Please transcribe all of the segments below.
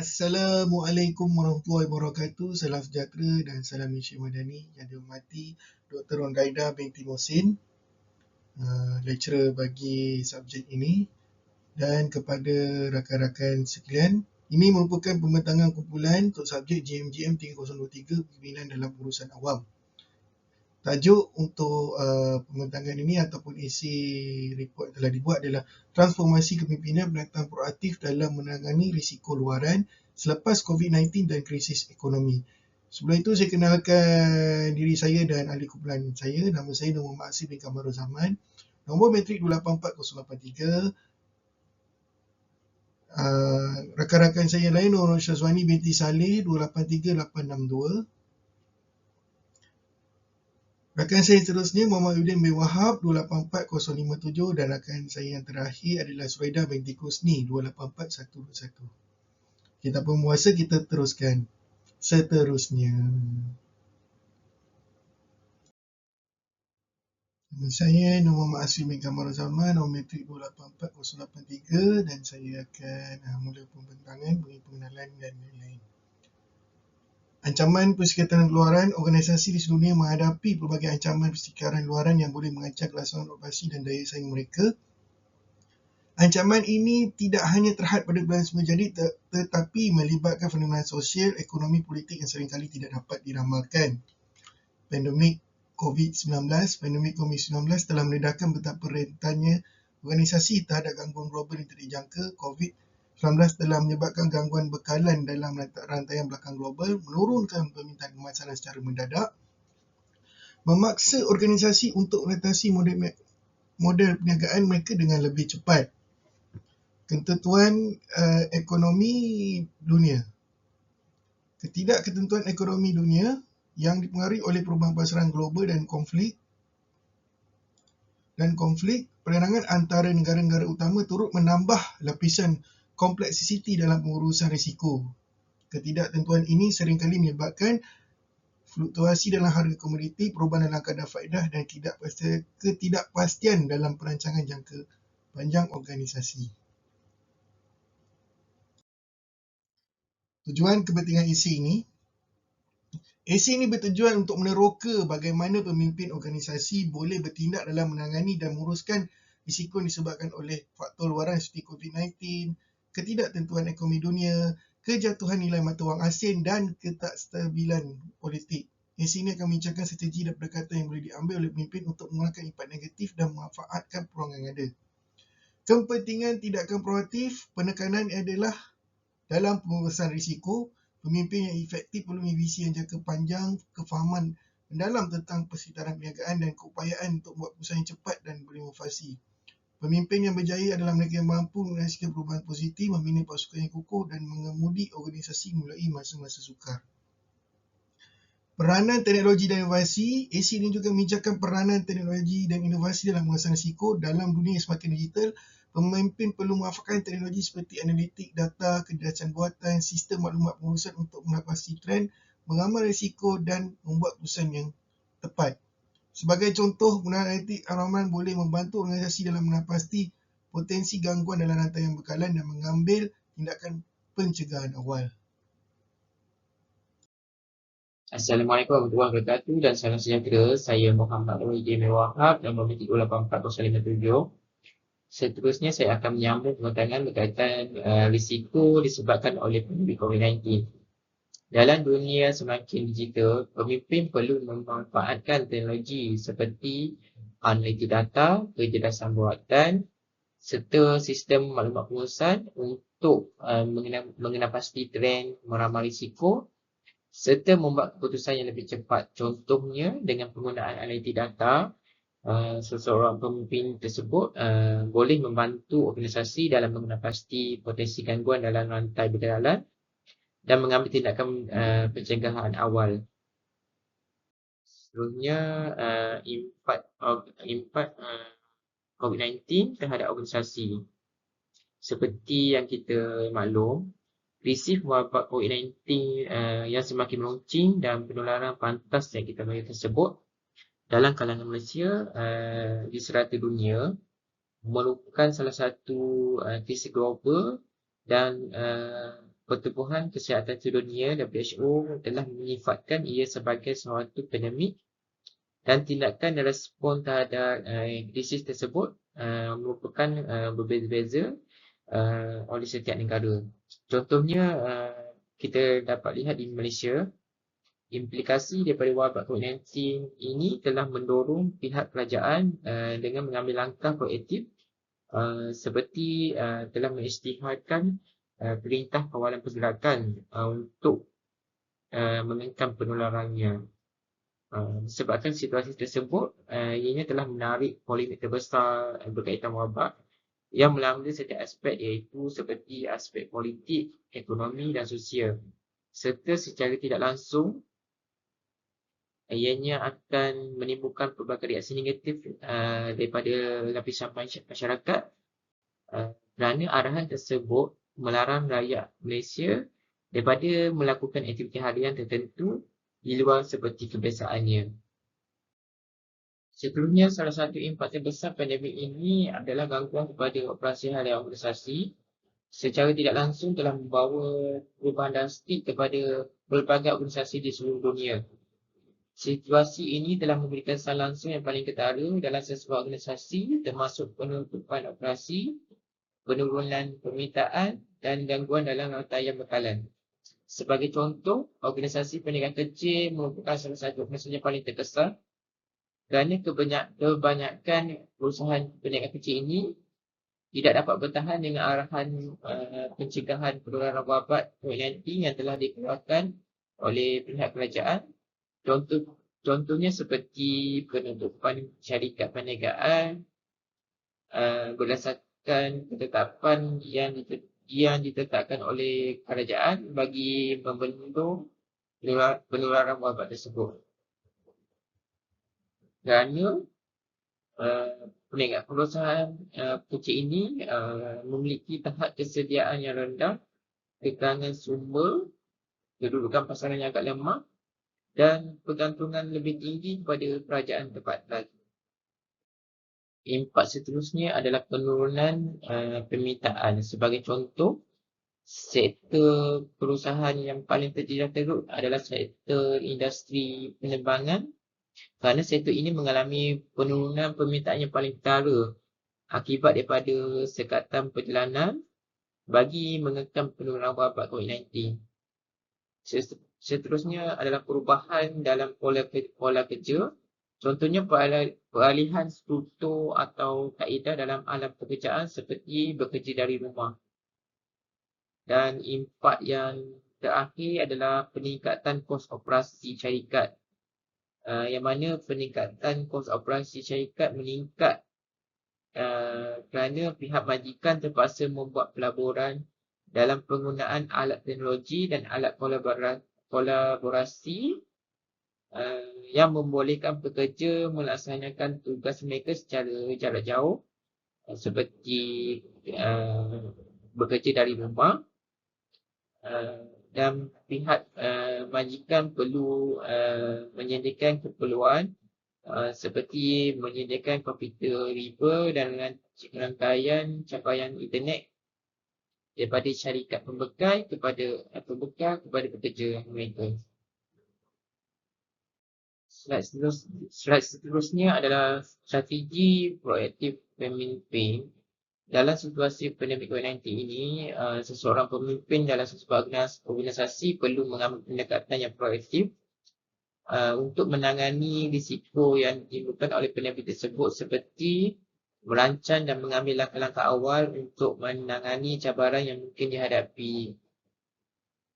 Assalamualaikum warahmatullahi wabarakatuh. Salam sejahtera dan salam Malaysia Madani. Yang dihormati Dr. Rongaida binti Mohsin, lecturer bagi subjek ini, dan kepada rakan-rakan sekalian, ini merupakan pembentangan kumpulan untuk subjek GMGM 3023 Pimpinan dalam Urusan Awam. Tajuk untuk pembentangan ini ataupun isi report yang telah dibuat adalah Transformasi Kepimpinan Penatang Proaktif dalam Menangani Risiko Luaran selepas COVID-19 dan Krisis Ekonomi. Sebelum itu saya kenalkan diri saya dan ahli kumpulan saya. Nama saya Nur Maksir bin Kamarul Zaman. Nombor matrik 284083. Rakan-rakan saya lain Nur Syazwani binti Saleh 283862. Rakan saya seterusnya Muhammad Udin bin Wahab 284057 dan rakan saya yang terakhir adalah Suraidah binti Kusni 284121. Kita pemuasa, kita teruskan seterusnya. Nama saya Muhammad Asri bin Kamarul Zaman, nombor matrik 284083 dan saya akan mula pembentangan bagi pengenalan dan lain-lain. Ancaman persekitaran luaran, organisasi di seluruh dunia menghadapi pelbagai ancaman persekitaran luaran yang boleh mengancam kelangsungan operasi dan daya saing mereka. Ancaman ini tidak hanya terhad pada bulan semula jadi tetapi melibatkan fenomena sosial, ekonomi, politik yang seringkali tidak dapat diramalkan. Pandemik COVID-19 telah mendedahkan betapa rentannya organisasi terhadap gangguan global yang tidak dijangka. COVID-19 telah menyebabkan gangguan bekalan dalam rantaian belakang global, menurunkan permintaan pemasaran secara mendadak, memaksa organisasi untuk mengatasi model perniagaan mereka dengan lebih cepat. Ketentuan ekonomi dunia. Ketidakketentuan ekonomi dunia yang dipengaruhi oleh perubahan pasaran global dan konflik penerangan antara negara-negara utama turut menambah lapisan kompleksiti dalam pengurusan risiko. Ketidaktentuan ini seringkali menyebabkan fluktuasi dalam harga komoditi, perubahan dalam kadar faedah dan ketidakpastian dalam perancangan jangka panjang organisasi. Tujuan kepentingan isi ini. Isi ini bertujuan untuk meneroka bagaimana pemimpin organisasi boleh bertindak dalam menangani dan menguruskan risiko yang disebabkan oleh faktor luaran seperti COVID-19, ketidaktentuan ekonomi dunia, kejatuhan nilai mata wang asing dan ketakstabilan politik. Isi ini akan membincangkan strategi dan pendekatan yang boleh diambil oleh pemimpin untuk mengurangkan impak negatif dan memanfaatkan peluang yang ada. Kepentingan tindakan proaktif, penekanan adalah dalam pengurusan risiko. Pemimpin yang efektif perlu memiliki visi yang jangka panjang, kefahaman mendalam tentang persekitaran perniagaan dan keupayaan untuk membuat keputusan yang cepat dan berinovasi. Pemimpin yang berjaya adalah mereka yang mampu menghasilkan perubahan positif, membina pasukan yang kukuh dan mengemudi organisasi melalui masa-masa sukar. Peranan teknologi dan inovasi. AC ini juga membincangkan peranan teknologi dan inovasi dalam penguasaan risiko. Dalam dunia yang semakin digital, pemimpin perlu memanfaatkan teknologi seperti analitik data, kecerdasan buatan, sistem maklumat pengurusan untuk mengatasi trend, mengamal risiko dan membuat keputusan yang tepat. Sebagai contoh, penggunaan analitik halaman boleh membantu organisasi dalam menapasti potensi gangguan dalam rantaian bekalan dan mengambil tindakan pencegahan awal. Assalamualaikum warahmatullahi wabarakatuh dan salam sejahtera. Saya Muhammad Udin bin Wahab, nombor matrik 284057. Seterusnya saya akan menyambung pembentangan berkaitan risiko disebabkan oleh pandemik COVID-19. Dalam dunia semakin digital, pemimpin perlu memanfaatkan teknologi seperti analitik data, kecerdasan buatan serta sistem maklumat pengurusan untuk mengenal pasti trend, meramal risiko serta membuat keputusan yang lebih cepat. Contohnya dengan penggunaan analitik data, seseorang pemimpin tersebut boleh membantu organisasi dalam mengenal pasti potensi gangguan dalam rantai bekalan dan mengambil tindakan pencegahan awal. Seterusnya, impak COVID-19 terhadap organisasi. Seperti yang kita maklum, risiko wabak COVID-19 yang semakin meluncing dan penularan pantas yang kita bagi tersebut dalam kalangan Malaysia di serata dunia merupakan salah satu krisis global dan Pertubuhan Kesihatan Sedunia WHO telah menyifatkan ia sebagai suatu pandemik dan tindakan dan respon terhadap krisis tersebut merupakan berbeza-beza oleh setiap negara. Contohnya, kita dapat lihat di Malaysia, implikasi daripada wabak COVID-19 ini telah mendorong pihak kerajaan dengan mengambil langkah proaktif seperti telah mengisytiharkan perintah kawalan pergerakan untuk mengekang penularannya. Disebabkan situasi tersebut, ianya telah menarik polemik terbesar berkaitan wabak yang melanda setiap aspek, iaitu seperti aspek politik, ekonomi dan sosial. Serta secara tidak langsung, ianya akan menimbulkan pelbagai reaksi negatif daripada lapisan masyarakat kerana arahan tersebut melarang rakyat Malaysia daripada melakukan aktiviti harian tertentu di luar seperti kebiasaannya. Seterusnya, salah satu impak terbesar pandemik ini adalah gangguan kepada operasi harian organisasi. Secara tidak langsung telah membawa perubahan drastik kepada pelbagai organisasi di seluruh dunia. Situasi ini telah memberi kesan langsung yang paling ketara dalam sesebuah organisasi, termasuk penutupan operasi, penurunan permintaan dan gangguan dalam rantaian bekalan. Sebagai contoh, organisasi perniagaan kecil merupakan salah satu organisasi yang paling terkesan kerana kebanyakan perusahaan perniagaan kecil ini tidak dapat bertahan dengan arahan pencegahan penularan wabak COVID-19 yang telah dikeluarkan oleh pihak kerajaan. Contohnya seperti penutupan syarikat perniagaan berdasarkan ketetapan yang ditetapkan oleh kerajaan bagi membendung penularan wabak tersebut. Kerana perusahaan kecil ini memiliki tahap kesediaan yang rendah, kekurangan sumber, kedudukan pasaran yang agak lemah dan pergantungan lebih tinggi kepada kerajaan tempatan. Impak seterusnya adalah penurunan permintaan. Sebagai contoh, sektor perusahaan yang paling terjejas teruk adalah sektor industri penerbangan, kerana sektor ini mengalami penurunan permintaan yang paling ketara akibat daripada sekatan perjalanan bagi mengekang penularan wabak COVID-19. Seterusnya adalah perubahan dalam pola kerja. Contohnya peralihan struktur atau kaedah dalam alam pekerjaan seperti bekerja dari rumah. Dan impak yang terakhir adalah peningkatan kos operasi syarikat. Yang mana peningkatan kos operasi syarikat meningkat kerana pihak majikan terpaksa membuat pelaburan dalam penggunaan alat teknologi dan alat kolaborasi yang membolehkan pekerja melaksanakan tugas mereka secara jarak jauh seperti bekerja dari rumah, dan pihak majikan perlu menyediakan keperluan seperti menyediakan komputer riba dan rangkaian capaian internet daripada syarikat pembekal kepada pekerja mereka. Slide seterusnya adalah strategi proaktif pemimpin. Dalam situasi pandemik COVID-19 ini, seseorang pemimpin dalam sebuah organisasi perlu mengambil pendekatan yang proaktif untuk menangani risiko yang ditimbulkan oleh pandemik tersebut, seperti merancang dan mengambil langkah-langkah awal untuk menangani cabaran yang mungkin dihadapi.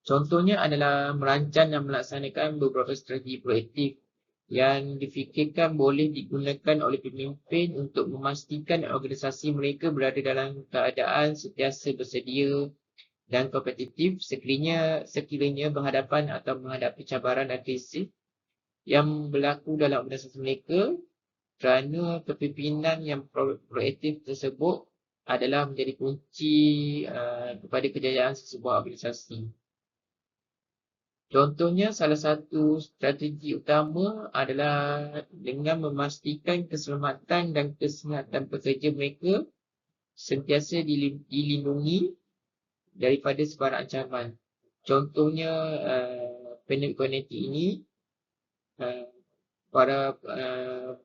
Contohnya adalah merancang dan melaksanakan beberapa strategi proaktif yang difikirkan boleh digunakan oleh pemimpin untuk memastikan organisasi mereka berada dalam keadaan sentiasa bersedia dan kompetitif sekiranya berhadapan atau menghadapi cabaran dan krisis yang berlaku dalam organisasi mereka, kerana kepimpinan yang proaktif tersebut adalah menjadi kunci kepada kejayaan sebuah organisasi. Contohnya, salah satu strategi utama adalah dengan memastikan keselamatan dan kesihatan pekerja mereka sentiasa dilindungi daripada sebarang ancaman. Contohnya, pandemik COVID-19 ini, para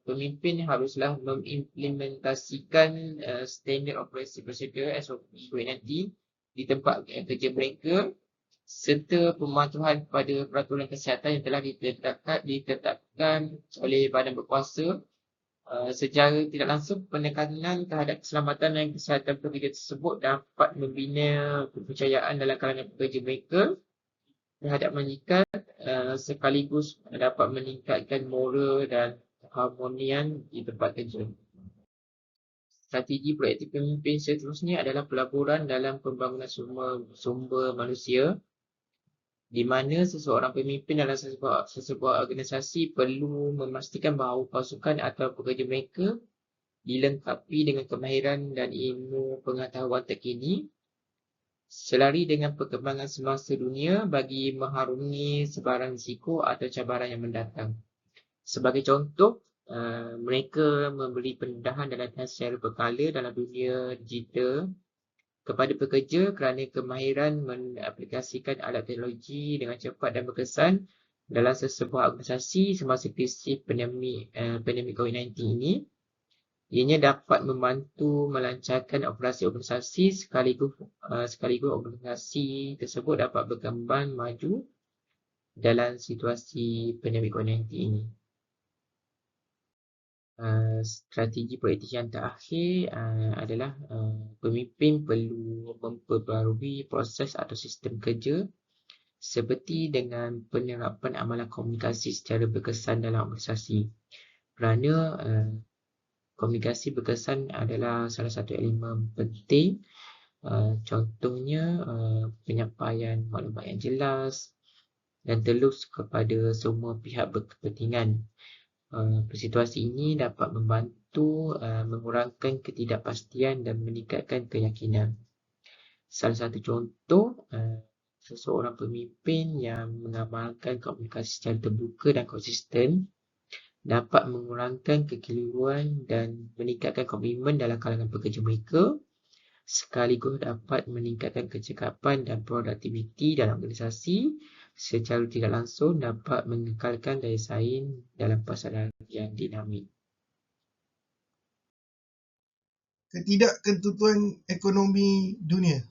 pemimpin haruslah mengimplementasikan standard operasi prosedur SOP COVID-19 di tempat kerja mereka serta pematuhan pada peraturan kesihatan yang telah ditetapkan oleh badan berkuasa. Secara tidak langsung, penekanan terhadap keselamatan dan kesihatan pekerja tersebut dapat membina kepercayaan dalam kalangan pekerja mereka terhadap majikan, sekaligus dapat meningkatkan moral dan keharmonian di tempat kerja. Strategi proaktif pemimpin seterusnya adalah pelaburan dalam pembangunan sumber manusia, di mana seseorang pemimpin dalam sesebuah organisasi perlu memastikan bahawa pasukan atau pekerja mereka dilengkapi dengan kemahiran dan ilmu pengetahuan terkini selari dengan perkembangan semasa dunia bagi mengharungi sebarang risiko atau cabaran yang mendatang. Sebagai contoh, mereka memberi pendedahan dan latihan secara berkala dalam dunia digital kepada pekerja kerana kemahiran mengaplikasikan alat teknologi dengan cepat dan berkesan dalam sesebuah organisasi semasa krisis pandemik COVID-19 ini. Ianya dapat membantu melancarkan operasi organisasi sekaligus organisasi tersebut dapat berkembang maju dalam situasi pandemik COVID-19 ini. Strategi proaktif yang terakhir adalah pemimpin perlu memperbarui proses atau sistem kerja seperti dengan penerapan amalan komunikasi secara berkesan dalam organisasi. Kerana komunikasi berkesan adalah salah satu elemen penting. Contohnya penyampaian maklumat yang jelas dan telus kepada semua pihak berkepentingan. Situasi ini dapat membantu mengurangkan ketidakpastian dan meningkatkan keyakinan. Salah satu contoh, seseorang pemimpin yang mengamalkan komunikasi secara terbuka dan konsisten dapat mengurangkan kekeliruan dan meningkatkan komitmen dalam kalangan pekerja mereka, sekaligus dapat meningkatkan kecekapan dan produktiviti dalam organisasi, secara tidak langsung dapat mengekalkan daya saing dalam pasaran yang dinamik. Ketidakkentutuan ekonomi dunia.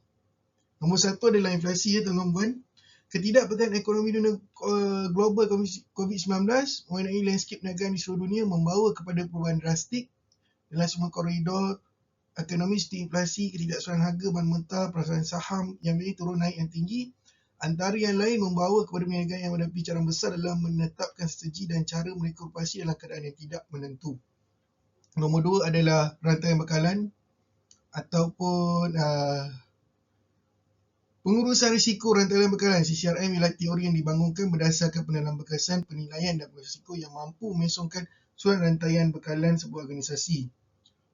Nombor satu adalah inflasi ya tuan-tuan. Ketidakpastian ekonomi dunia global COVID-19 mengenai landscape perniagaan di seluruh dunia membawa kepada perubahan drastik dalam semua koridor ekonomi seperti inflasi, ketidaksesuaian harga bahan mentah, perasaan saham yang turun naik yang tinggi. Antara yang lain membawa kepada perniagaan yang menghadapi cabaran besar dalam menetapkan strategi dan cara mereka operasi dalam keadaan yang tidak menentu. Nombor dua adalah rantaian bekalan ataupun pengurusan risiko rantaian bekalan. CCRM ialah teori yang dibangunkan berdasarkan penilaian berkesan, penilaian dan risiko yang mampu menyusunkan surat rantaian bekalan sebuah organisasi.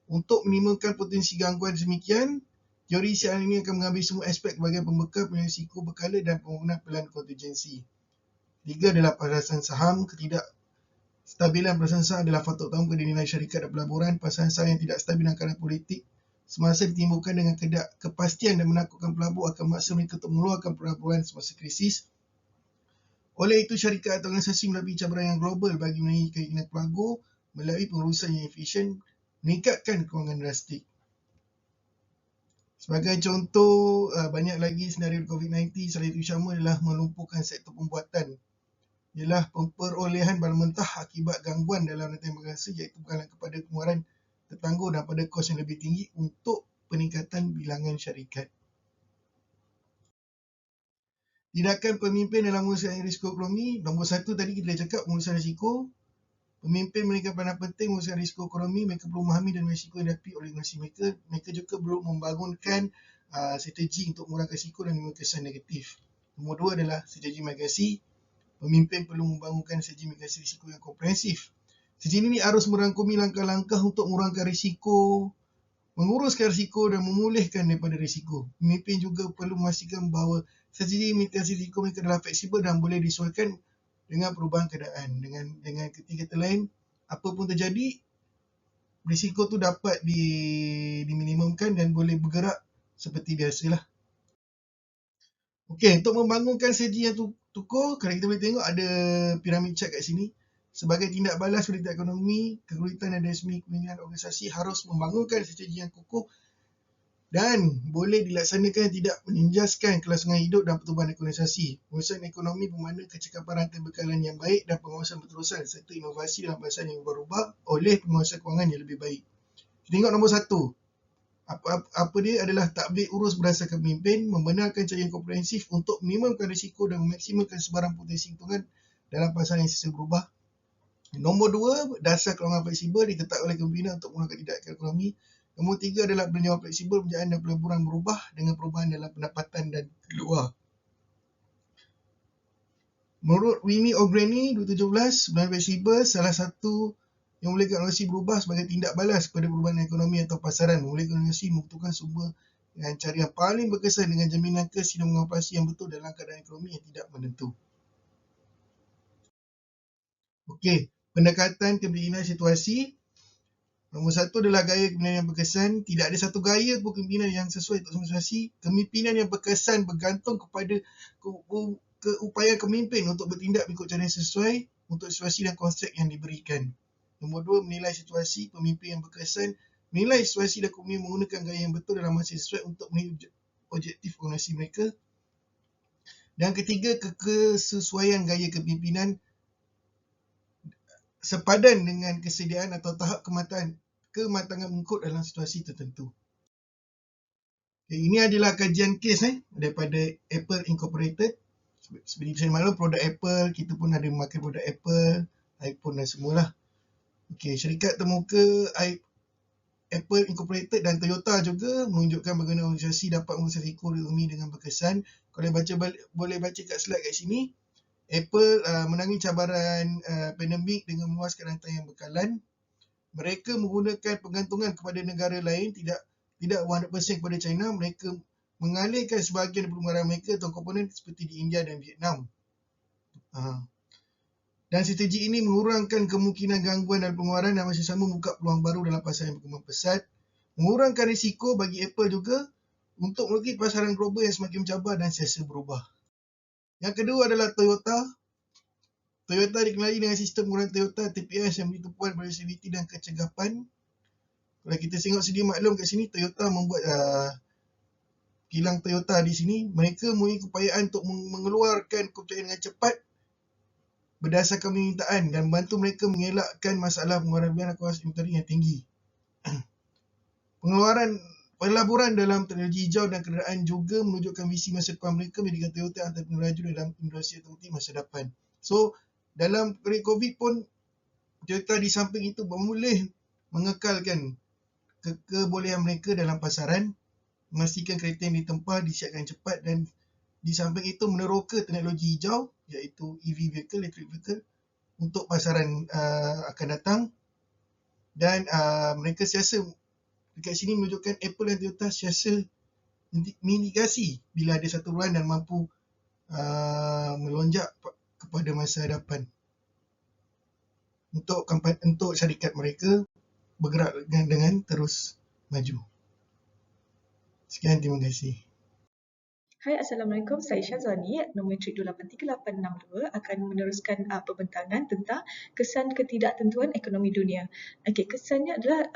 Untuk minimumkan potensi gangguan demikian, teori CCRM ini akan mengambil semua aspek bahagian pembekal, penilaian risiko bekalan dan pembangunan pelan kontingensi. Tiga adalah pasaran saham. Ketidakstabilan pasaran saham adalah faktor utama pada nilai syarikat dan pelaburan. Pasaran saham yang tidak stabil dalam keadaan politik semasa ditimbulkan dengan ketidakpastian dan menakutkan pelabur akan memaksa mereka untuk mengeluarkan pelaburan semasa krisis. Oleh itu, syarikat atau organisasi melalui cabaran yang global bagi menaiki keinginan pelabur melalui pengurusan yang efisien meningkatkan kewangan drastik. Sebagai contoh, banyak lagi senario COVID-19. Salah satu sama adalah melumpuhkan sektor pembuatan. Ialah perolehan bahan mentah akibat gangguan dalam rantai makanan, iaitu bergantung kepada pengeluaran tertangguh dan pada kos yang lebih tinggi untuk peningkatan bilangan syarikat. Tindakan pemimpin dalam mengurusan risiko ekonomi. Nombor satu tadi kita dah cakap, mengurusan risiko. Pemimpin meningkatkan peranan penting mengurusan risiko ekonomi. Mereka perlu memahami dan risiko yang dihadapi oleh organisasi mereka. Mereka juga perlu membangunkan strategi untuk mengurangkan risiko dan menimbulkan kesan negatif. Nombor dua adalah strategi mitigasi. Pemimpin perlu membangunkan strategi mitigasi risiko yang komprehensif. Strategi ini harus merangkumi langkah-langkah untuk mengurangkan risiko, menguruskan risiko dan memulihkan daripada risiko. Pemimpin juga perlu memastikan bahawa strategi mitigasi risiko mereka adalah fleksibel dan boleh disesuaikan dengan perubahan keadaan. Dengan kata lain, apa pun terjadi, risiko tu dapat diminimumkan dan boleh bergerak seperti biasalah. Okey, untuk membangunkan strategi yang tukuh, kalau kita boleh tengok ada piramid chart kat sini. Sebagai tindak balas politik ekonomi, kegulitan dan resmi kepimpinan organisasi harus membangunkan strategi yang kukuh dan boleh dilaksanakan tidak meninjaskan kelangsungan hidup dan pertumbuhan organisasi. Pengurusan ekonomi bermakna kecekapan rantai bekalan yang baik dan pengawasan berterusan serta inovasi dalam pasal yang berubah oleh pengurusan kewangan yang lebih baik. Kita tengok nombor 1. Apa dia adalah takbir urus berdasarkan pemimpin, membenarkan cara yang komprehensif untuk minimumkan risiko dan memaksimalkan sebarang potensi keuntungan dalam pasal yang sisa berubah. Nombor 2, dasar kewangan fleksibel ditetapkan oleh kepimpinan untuk menggunakan tindakan ekonomi. Nombor 3 adalah peninjauan fleksibel, penjayaan dan pelaburan berubah dengan perubahan dalam pendapatan dan keluar. Menurut Winnie O'Grady 2017, perubahan fleksibel salah satu yang membolehkan organisasi berubah sebagai tindak balas kepada perubahan ekonomi atau pasaran, membolehkan organisasi membutuhkan sumber dengan cara yang paling berkesan dengan jaminan kesinambungan operasi yang betul dalam keadaan ekonomi yang tidak menentu. Okey, pendekatan kepimpinan situasi. Nombor 1 adalah gaya kepimpinan yang berkesan. Tidak ada satu gaya pun kepimpinan yang sesuai untuk semua situasi. Kepimpinan yang berkesan bergantung kepada keupayaan pemimpin untuk bertindak mengikut cara yang sesuai untuk situasi dan konsep yang diberikan. Nombor 2, menilai situasi. Pemimpin yang berkesan menilai situasi dan kemudian menggunakan gaya yang betul dalam masa sesuai untuk memenuhi objektif organisasi mereka. Dan ketiga, kesesuaian gaya kepimpinan sepadan dengan kesediaan atau tahap kematangan mengikut dalam situasi tertentu. Okay, ini adalah kajian kes daripada Apple Incorporated. Seperti saya maklum, produk Apple, kita pun ada memakai produk Apple, iPhone dan semualah. Okay, syarikat termuka Apple Incorporated dan Toyota juga menunjukkan bagaimana organisasi dapat menguruskan risiko ekonomi dengan berkesan. Kalau boleh baca kat slide kat sini, Apple menangani cabaran pandemik dengan meluaskan rantai yang bekalan. Mereka menggunakan pergantungan kepada negara lain, tidak 100% kepada China. Mereka mengalihkan sebahagian pengeluaran mereka atau komponen seperti di India dan Vietnam. Dan strategi ini mengurangkan kemungkinan gangguan dalam pengeluaran dan masih sama membuka peluang baru dalam pasar yang berkembang pesat. Mengurangkan risiko bagi Apple juga untuk melalui pasaran global yang semakin mencabar dan sentiasa berubah. Yang kedua adalah Toyota. Toyota dikenali dengan sistem penggunaan Toyota TPS yang begitu kuat pada stability dan kecegapan. Kalau kita tengok sedia maklum kat sini, Toyota membuat kilang Toyota di sini. Mereka mempunyai keupayaan untuk mengeluarkan kepercayaan dengan cepat berdasarkan permintaan dan membantu mereka mengelakkan masalah pengeluaran dan kuasa inventory yang tinggi. Pelaburan dalam teknologi hijau dan kenderaan juga menunjukkan visi masa depan mereka menjadikan Toyota antara peneraju dalam industri otomotif masa depan. So, dalam COVID pun, Toyota di samping itu boleh mengekalkan kebolehan mereka dalam pasaran, memastikan kereta yang ditempah disiapkan cepat dan di samping itu meneroka teknologi hijau iaitu EV vehicle, electric vehicle untuk pasaran akan datang. Dan mereka siasa dekat sini menunjukkan Apple dan Toyota siasa mitigasi bila ada satu perubahan dan mampu melonjak kepada masa hadapan untuk syarikat mereka bergerak dengan terus maju. Sekian, terima kasih. Hai, Assalamualaikum. Saya Syazwani, nombor entry 283862 akan meneruskan pembentangan tentang kesan ketidaktentuan ekonomi dunia. Okey, kesannya adalah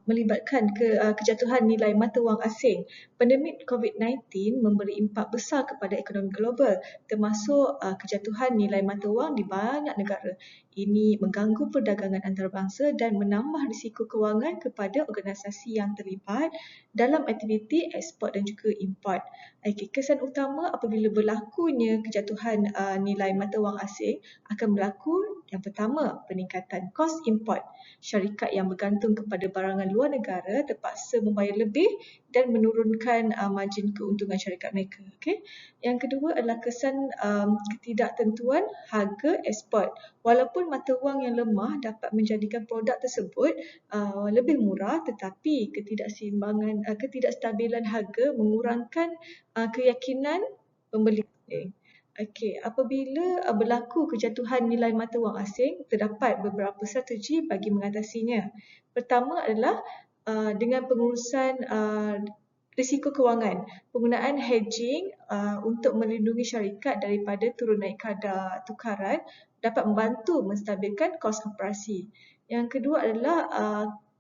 melibatkan kejatuhan nilai mata wang asing. Pandemik COVID-19 memberi impak besar kepada ekonomi global, termasuk kejatuhan nilai mata wang di banyak negara. Ini mengganggu perdagangan antarabangsa dan menambah risiko kewangan kepada organisasi yang terlibat dalam aktiviti ekspor dan juga import. Okay, kesan utama apabila berlakunya kejatuhan nilai mata wang asing akan berlaku yang pertama, peningkatan kos import. Syarikat yang bergantung kepada barangan luar negara terpaksa membayar lebih dan menurunkan margin keuntungan syarikat mereka. Okay. Yang kedua adalah kesan ketidaktentuan harga ekspor. Walaupun mata wang yang lemah dapat menjadikan produk tersebut lebih murah, tetapi ketidakstabilan harga mengurangkan keyakinan pembeli. Okey, apabila berlaku kejatuhan nilai mata wang asing, terdapat beberapa strategi bagi mengatasinya. Pertama adalah dengan pengurusan risiko kewangan. Penggunaan hedging untuk melindungi syarikat daripada turun naik kadar tukaran dapat membantu menstabilkan kos operasi. Yang kedua adalah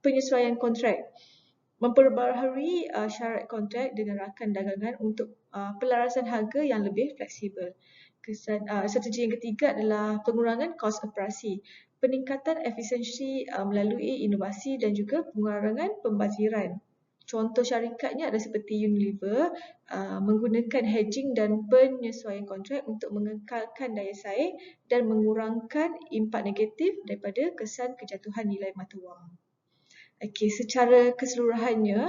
penyesuaian kontrak. Memperbaharui syarat kontrak dengan rakan dagangan untuk pelarasan harga yang lebih fleksibel. Strategi yang ketiga adalah pengurangan kos operasi. Peningkatan efisiensi melalui inovasi dan juga pengurangan pembaziran. Contoh syarikatnya adalah seperti Unilever menggunakan hedging dan penyesuaian kontrak untuk mengekalkan daya saing dan mengurangkan impak negatif daripada kesan kejatuhan nilai mata wang. Okey, secara keseluruhannya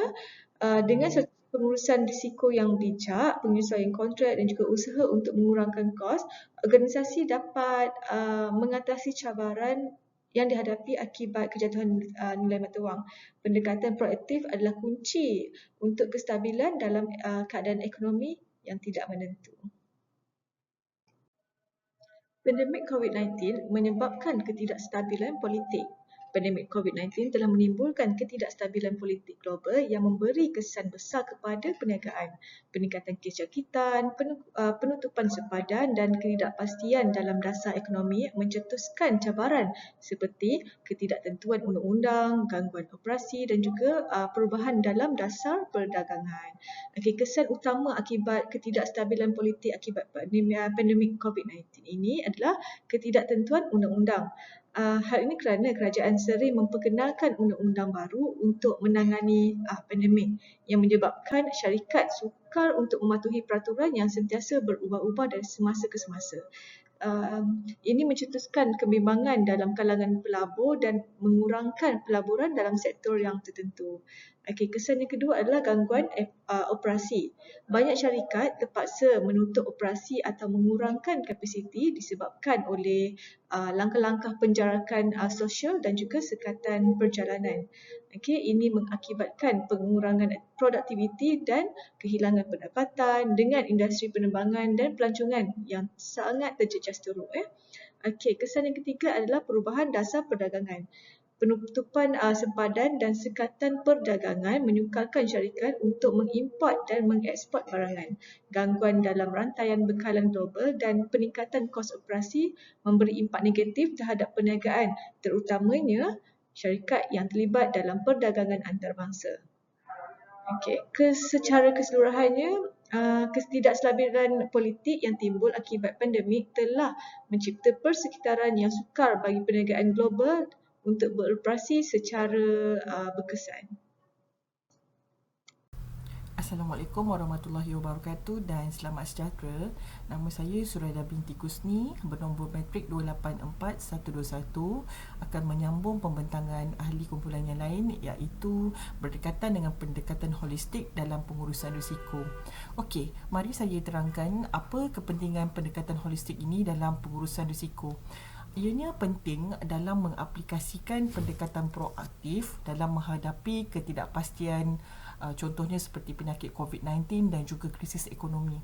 dengan pengurusan risiko yang bijak, penyesuaian kontrak dan juga usaha untuk mengurangkan kos, organisasi dapat mengatasi cabaran yang dihadapi akibat kejatuhan nilai mata wang. Pendekatan proaktif adalah kunci untuk kestabilan dalam keadaan ekonomi yang tidak menentu. Pandemik COVID-19 menyebabkan ketidakstabilan politik. Pandemik COVID-19 telah menimbulkan ketidakstabilan politik global yang memberi kesan besar kepada perniagaan, peningkatan kes jangkitan, penutupan sempadan dan ketidakpastian dalam dasar ekonomi mencetuskan cabaran seperti ketidaktentuan undang-undang, gangguan operasi dan juga perubahan dalam dasar perdagangan. Okey, kesan utama akibat ketidakstabilan politik akibat pandemik COVID-19 ini adalah ketidaktentuan undang-undang. Hal ini kerana kerajaan sering memperkenalkan undang-undang baru untuk menangani pandemik yang menyebabkan syarikat sukar untuk mematuhi peraturan yang sentiasa berubah-ubah dari semasa ke semasa. Ini mencetuskan kebimbangan dalam kalangan pelabur dan mengurangkan pelaburan dalam sektor yang tertentu. Okey, kesan yang kedua adalah gangguan operasi. Banyak syarikat terpaksa menutup operasi atau mengurangkan kapasiti disebabkan oleh langkah-langkah penjarakan sosial dan juga sekatan perjalanan. Okey, ini mengakibatkan pengurangan produktiviti dan kehilangan pendapatan dengan industri penerbangan dan pelancongan yang sangat terjejas teruk. Okey, kesan yang ketiga adalah perubahan dasar perdagangan. Penutupan sempadan dan sekatan perdagangan menyukarkan syarikat untuk mengimport dan mengeksport barangan. Gangguan dalam rantaian bekalan global dan peningkatan kos operasi memberi impak negatif terhadap perniagaan, terutamanya syarikat yang terlibat dalam perdagangan antarabangsa. Okey, secara keseluruhannya, ketidakstabilan politik yang timbul akibat pandemik telah mencipta persekitaran yang sukar bagi perniagaan global untuk beroperasi secara berkesan. Assalamualaikum warahmatullahi wabarakatuh dan selamat sejahtera. Nama saya Suraida binti Kusni, bernombor matrik 284121, akan menyambung pembentangan ahli kumpulan yang lain iaitu berdekatan dengan pendekatan holistik dalam pengurusan risiko. Okey, mari saya terangkan apa kepentingan pendekatan holistik ini dalam pengurusan risiko. Ianya penting dalam mengaplikasikan pendekatan proaktif dalam menghadapi ketidakpastian, contohnya seperti penyakit COVID-19 dan juga krisis ekonomi.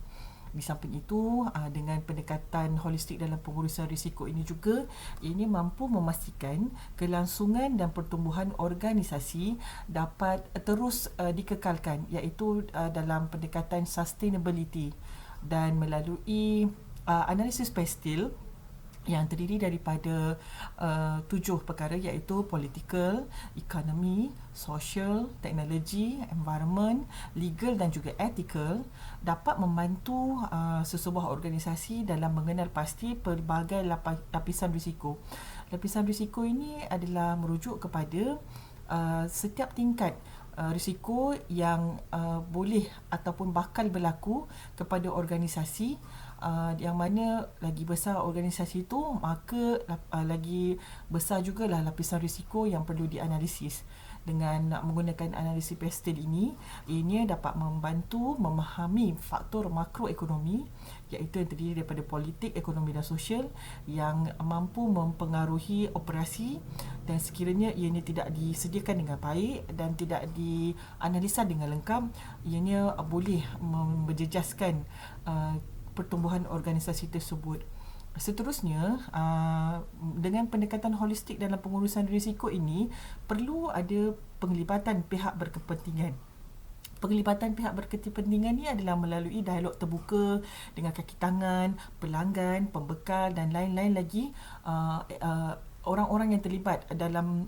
Di samping itu, dengan pendekatan holistik dalam pengurusan risiko ini juga, ini mampu memastikan kelangsungan dan pertumbuhan organisasi dapat terus dikekalkan, iaitu dalam pendekatan sustainability dan melalui analisis pestil yang terdiri daripada 7 perkara iaitu political, economy, social, technology, environment, legal dan juga ethical, dapat membantu sesebuah organisasi dalam mengenal pasti pelbagai lapisan risiko. Lapisan risiko ini adalah merujuk kepada setiap tingkat risiko yang boleh ataupun bakal berlaku kepada organisasi. Yang mana lagi besar organisasi itu, maka lagi besar jugalah lapisan risiko yang perlu dianalisis. Dengan menggunakan analisis pestil ini dapat membantu memahami faktor makroekonomi, iaitu yang terdiri daripada politik, ekonomi dan sosial yang mampu mempengaruhi operasi, dan sekiranya ianya tidak disediakan dengan baik dan tidak dianalisa dengan lengkap, ianya boleh menjejaskan pertumbuhan organisasi tersebut. Seterusnya, dengan pendekatan holistik dalam pengurusan risiko ini, perlu ada penglibatan pihak berkepentingan. Penglibatan pihak berkepentingan ni adalah melalui dialog terbuka dengan kaki tangan, pelanggan, pembekal dan lain-lain lagi orang-orang yang terlibat dalam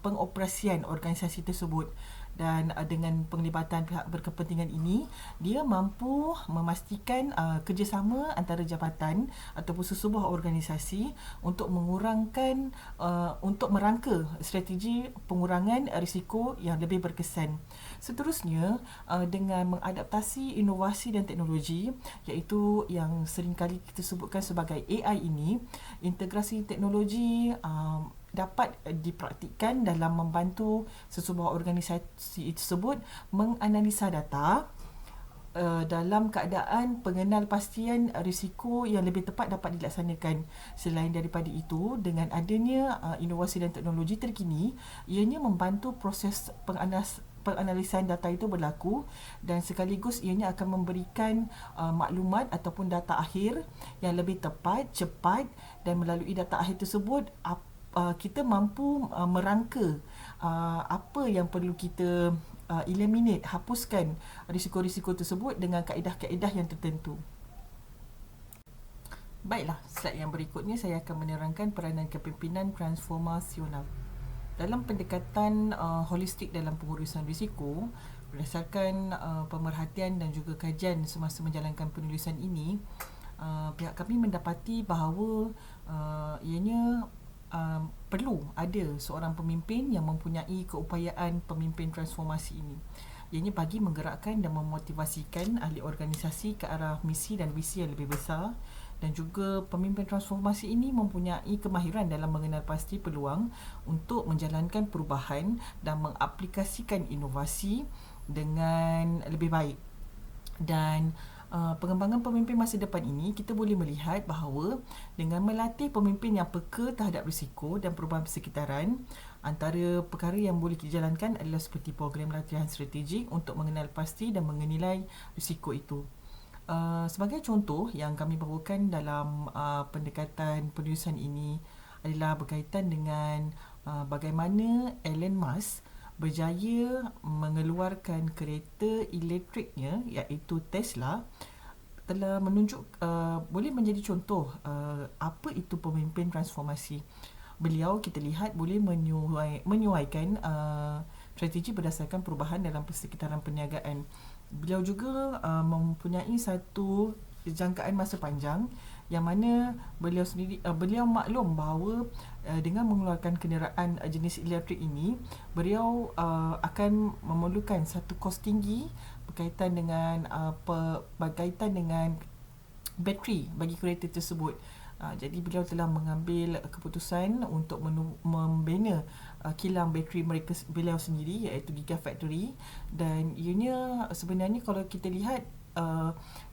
pengoperasian organisasi tersebut. Dan dengan penglibatan pihak berkepentingan ini, dia mampu memastikan kerjasama antara jabatan ataupun sesebuah organisasi untuk untuk merangka strategi pengurangan risiko yang lebih berkesan. Seterusnya, dengan mengadaptasi inovasi dan teknologi, iaitu yang seringkali kita sebutkan sebagai AI ini, integrasi teknologi dapat dipraktikkan dalam membantu sesebuah organisasi tersebut menganalisa data dalam keadaan pengenalpastian risiko yang lebih tepat dapat dilaksanakan. Selain daripada itu, dengan adanya inovasi dan teknologi terkini, ianya membantu proses penganalisan data itu berlaku dan sekaligus ianya akan memberikan maklumat ataupun data akhir yang lebih tepat, cepat, dan melalui data akhir tersebut kita mampu merangka apa yang perlu kita eliminate, hapuskan risiko-risiko tersebut dengan kaedah-kaedah yang tertentu. Baiklah, slide yang berikutnya saya akan menerangkan peranan kepimpinan transformasional. Dalam pendekatan holistik dalam pengurusan risiko, berdasarkan pemerhatian dan juga kajian semasa menjalankan penulisan ini, pihak kami mendapati bahawa ianya perlu ada seorang pemimpin yang mempunyai keupayaan pemimpin transformasi ini. Ianya bagi menggerakkan dan memotivasikan ahli organisasi ke arah misi dan visi yang lebih besar, dan juga pemimpin transformasi ini mempunyai kemahiran dalam mengenal pasti peluang untuk menjalankan perubahan dan mengaplikasikan inovasi dengan lebih baik. Dan pengembangan pemimpin masa depan ini, kita boleh melihat bahawa dengan melatih pemimpin yang peka terhadap risiko dan perubahan persekitaran, antara perkara yang boleh dijalankan adalah seperti program latihan strategik untuk mengenal pasti dan menilai risiko itu. Sebagai contoh yang kami bawakan dalam pendekatan penulisan ini adalah berkaitan dengan bagaimana Elon Musk berjaya mengeluarkan kereta elektriknya, iaitu Tesla, telah menunjuk boleh menjadi contoh apa itu pemimpin transformasi. Beliau, kita lihat, boleh menyuaikan strategi berdasarkan perubahan dalam persekitaran perniagaan. Beliau juga mempunyai satu jangkaan masa panjang yang mana beliau maklum bahawa dengan mengeluarkan kenderaan jenis elektrik ini, beliau akan memerlukan satu kos tinggi berkaitan dengan bateri bagi kereta tersebut. Jadi beliau telah mengambil keputusan untuk membina kilang bateri beliau sendiri, iaitu Gigafactory. Dan ianya sebenarnya kalau kita lihat,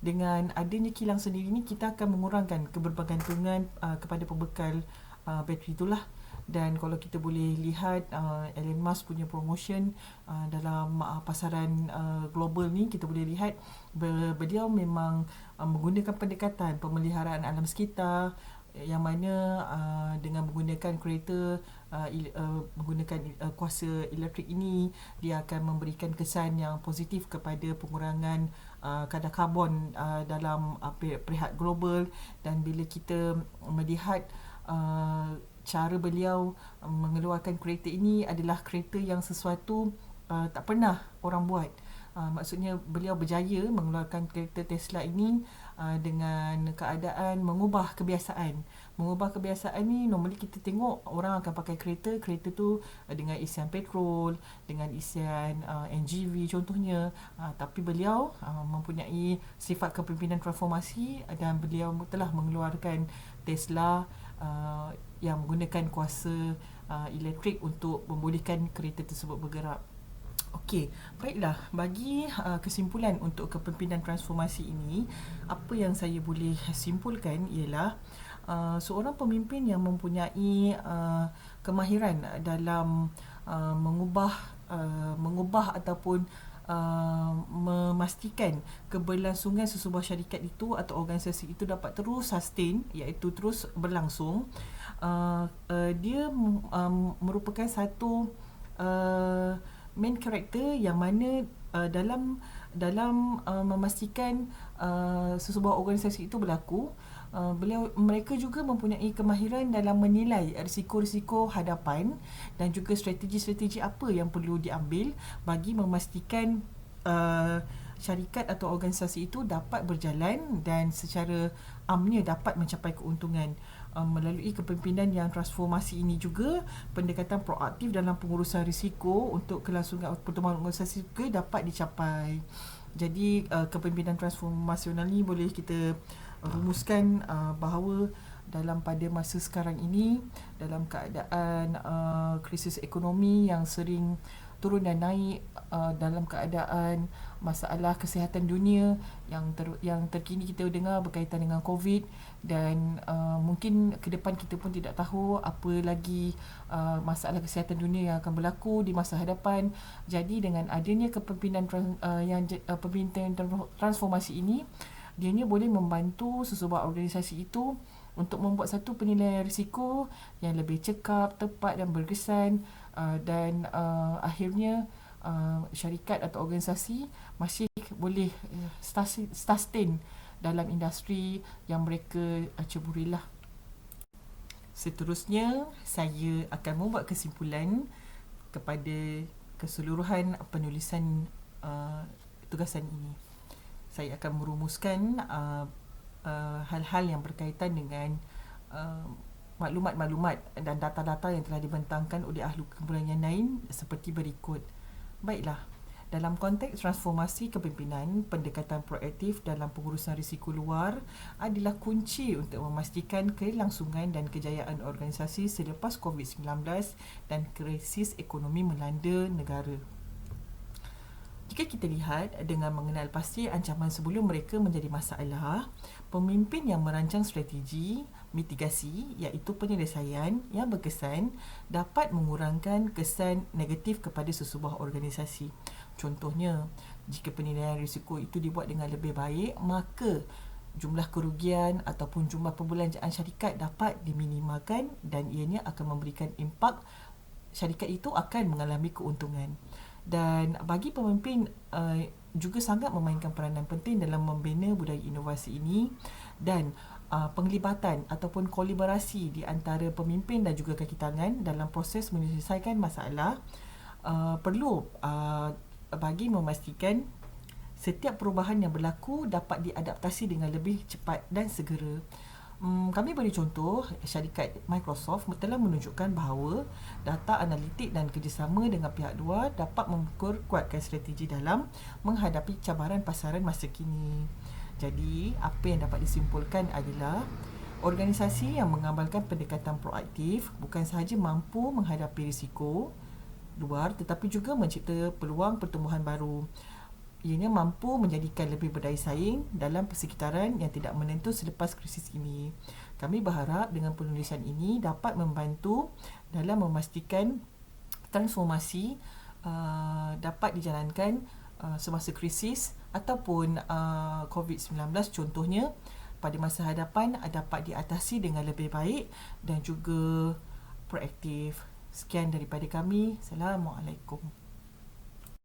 dengan adanya kilang sendiri ni, kita akan mengurangkan kebergantungan kepada pembekal bateri itulah. Dan kalau kita boleh lihat Elon Musk punya promotion dalam pasaran global ni, kita boleh lihat beliau memang menggunakan pendekatan pemeliharaan alam sekitar, yang mana dengan menggunakan kereta menggunakan kuasa elektrik ini, dia akan memberikan kesan yang positif kepada pengurangan kadar karbon dalam perihal global. Dan bila kita melihat cara beliau mengeluarkan kereta ini adalah kereta yang sesuatu tak pernah orang buat. Maksudnya beliau berjaya mengeluarkan kereta Tesla ini dengan keadaan mengubah kebiasaan. Mengubah kebiasaan ni, normally kita tengok orang akan pakai kereta tu dengan isian petrol, dengan isian NGV contohnya. Tapi beliau mempunyai sifat kepimpinan transformasi dan beliau telah mengeluarkan Tesla yang menggunakan kuasa elektrik untuk membolehkan kereta tersebut bergerak. Okey, baiklah, bagi kesimpulan untuk kepimpinan transformasi ini, apa yang saya boleh simpulkan ialah seorang pemimpin yang mempunyai kemahiran dalam mengubah ataupun memastikan keberlangsungan sesebuah syarikat itu atau organisasi itu dapat terus sustain, iaitu terus berlangsung. Dia merupakan satu main character yang mana dalam memastikan sesebuah organisasi itu berlaku, mereka juga mempunyai kemahiran dalam menilai risiko-risiko hadapan dan juga strategi-strategi apa yang perlu diambil bagi memastikan syarikat atau organisasi itu dapat berjalan dan secara amnya dapat mencapai keuntungan. Melalui kepimpinan yang transformasi ini juga, pendekatan proaktif dalam pengurusan risiko untuk kelangsungan pertumbuhan organisasi juga dapat dicapai. Jadi kepimpinan transformasional ni boleh kita rumuskan bahawa pada masa sekarang ini, dalam keadaan krisis ekonomi yang sering turun dan naik, dalam keadaan masalah kesihatan dunia yang terkini kita dengar berkaitan dengan COVID, dan mungkin ke depan kita pun tidak tahu apa lagi masalah kesihatan dunia yang akan berlaku di masa hadapan. Jadi dengan adanya kepimpinan pemerintahan transformasi ini, dianya boleh membantu sesebuah organisasi itu untuk membuat satu penilaian risiko yang lebih cekap, tepat dan berkesan, dan akhirnya syarikat atau organisasi masih boleh sustain dalam industri yang mereka ceburilah. Seterusnya, saya akan membuat kesimpulan kepada keseluruhan penulisan tugasan ini. Saya akan merumuskan hal-hal yang berkaitan dengan maklumat-maklumat dan data-data yang telah dibentangkan oleh ahli kumpulan yang lain seperti berikut. Baiklah, dalam konteks transformasi kepimpinan, pendekatan proaktif dalam pengurusan risiko luar adalah kunci untuk memastikan kelangsungan dan kejayaan organisasi selepas COVID-19 dan krisis ekonomi melanda negara. Jika kita lihat dengan mengenal pasti ancaman sebelum mereka menjadi masalah, pemimpin yang merancang strategi mitigasi iaitu penyelesaian yang berkesan dapat mengurangkan kesan negatif kepada sesebuah organisasi. Contohnya, jika penilaian risiko itu dibuat dengan lebih baik, maka jumlah kerugian ataupun jumlah perbelanjaan syarikat dapat diminimalkan dan ianya akan memberikan impak syarikat itu akan mengalami keuntungan. Dan bagi pemimpin juga sangat memainkan peranan penting dalam membina budaya inovasi ini, dan penglibatan ataupun kolaborasi di antara pemimpin dan juga kaki tangan dalam proses menyelesaikan masalah perlu bagi memastikan setiap perubahan yang berlaku dapat diadaptasi dengan lebih cepat dan segera. Kami beri contoh, syarikat Microsoft telah menunjukkan bahawa data analitik dan kerjasama dengan pihak luar dapat memperkuatkan strategi dalam menghadapi cabaran pasaran masa kini. Jadi, apa yang dapat disimpulkan adalah organisasi yang mengamalkan pendekatan proaktif bukan sahaja mampu menghadapi risiko luar tetapi juga mencipta peluang pertumbuhan baru. Ianya mampu menjadikan lebih berdaya saing dalam persekitaran yang tidak menentu selepas krisis ini. Kami berharap dengan penulisan ini dapat membantu dalam memastikan transformasi dapat dijalankan semasa krisis ataupun COVID-19 contohnya pada masa hadapan dapat diatasi dengan lebih baik dan juga proaktif. Sekian daripada kami. Assalamualaikum.